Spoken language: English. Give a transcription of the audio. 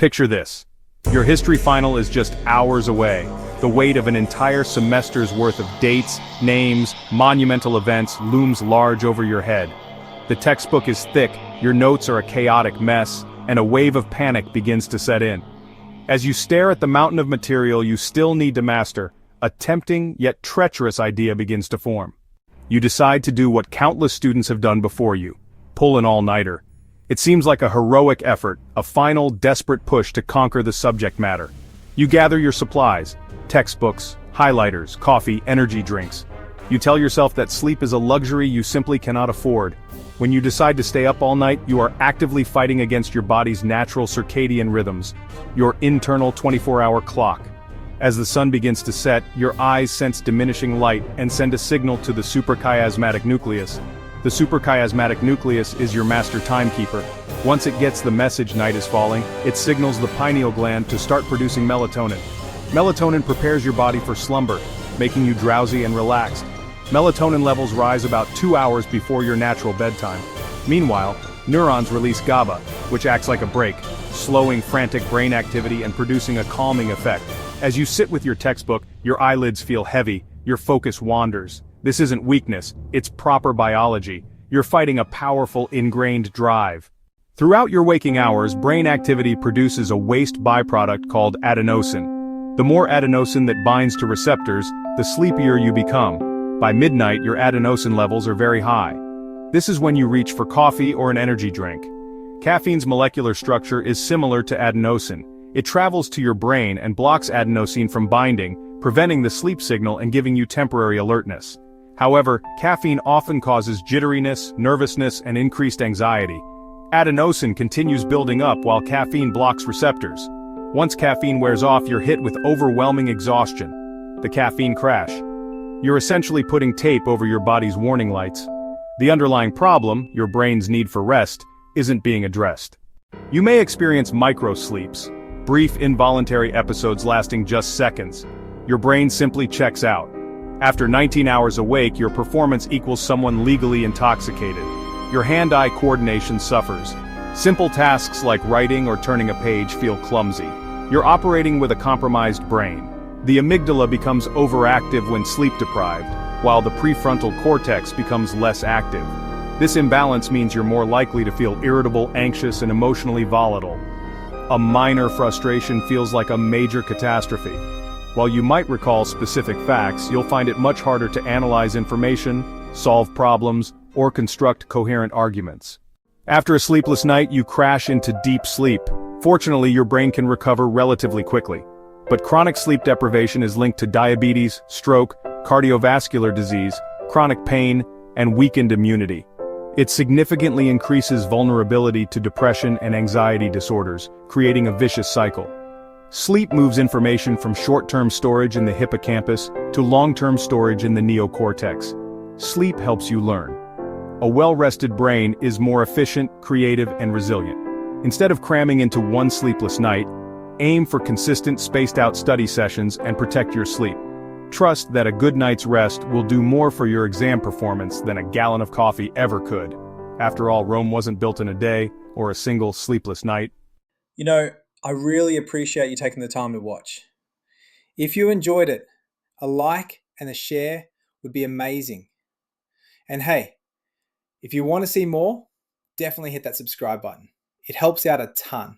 Picture this. Your history final is just hours away. The weight of an entire semester's worth of dates, names, monumental events looms large over your head. The textbook is thick, your notes are a chaotic mess, and a wave of panic begins to set in. As you stare at the mountain of material you still need to master, a tempting yet treacherous idea begins to form. You decide to do what countless students have done before you: pull an all-nighter. It seems like a heroic effort, a final, desperate push to conquer the subject matter. You gather your supplies: textbooks, highlighters, coffee, energy drinks. You tell yourself that sleep is a luxury you simply cannot afford. When you decide to stay up all night, you are actively fighting against your body's natural circadian rhythms, your internal 24-hour clock. As the sun begins to set, your eyes sense diminishing light and send a signal to the suprachiasmatic nucleus. The suprachiasmatic nucleus is your master timekeeper. Once it gets the message night is falling, it signals the pineal gland to start producing melatonin. Melatonin prepares your body for slumber, making you drowsy and relaxed. Melatonin levels rise about 2 hours before your natural bedtime. Meanwhile, neurons release GABA, which acts like a brake, slowing frantic brain activity and producing a calming effect. As you sit with your textbook, your eyelids feel heavy, your focus wanders. This isn't weakness, it's proper biology. You're fighting a powerful, ingrained drive. Throughout your waking hours, brain activity produces a waste byproduct called adenosine. The more adenosine that binds to receptors, the sleepier you become. By midnight, your adenosine levels are very high. This is when you reach for coffee or an energy drink. Caffeine's molecular structure is similar to adenosine. It travels to your brain and blocks adenosine from binding, preventing the sleep signal and giving you temporary alertness. However, caffeine often causes jitteriness, nervousness, and increased anxiety. Adenosine continues building up while caffeine blocks receptors. Once caffeine wears off, you're hit with overwhelming exhaustion. The caffeine crash. You're essentially putting tape over your body's warning lights. The underlying problem, your brain's need for rest, isn't being addressed. You may experience micro-sleeps, brief involuntary episodes lasting just seconds. Your brain simply checks out. After 19 hours awake, your performance equals someone legally intoxicated. Your hand-eye coordination suffers. Simple tasks like writing or turning a page feel clumsy. You're operating with a compromised brain. The amygdala becomes overactive when sleep-deprived, while the prefrontal cortex becomes less active. This imbalance means you're more likely to feel irritable, anxious, and emotionally volatile. A minor frustration feels like a major catastrophe. While you might recall specific facts, you'll find it much harder to analyze information, solve problems, or construct coherent arguments. After a sleepless night, you crash into deep sleep. Fortunately, your brain can recover relatively quickly. But chronic sleep deprivation is linked to diabetes, stroke, cardiovascular disease, chronic pain, and weakened immunity. It significantly increases vulnerability to depression and anxiety disorders, creating a vicious cycle. Sleep moves information from short-term storage in the hippocampus to long-term storage in the neocortex. Sleep helps you learn. A well-rested brain is more efficient, creative, and resilient. Instead of cramming into one sleepless night, aim for consistent, spaced-out study sessions and protect your sleep. Trust that a good night's rest will do more for your exam performance than a gallon of coffee ever could. After all, Rome wasn't built in a day or a single sleepless night. You know, I really appreciate you taking the time to watch. If you enjoyed it, a like and a share would be amazing. And hey, if you want to see more, definitely hit that subscribe button. It helps out a ton.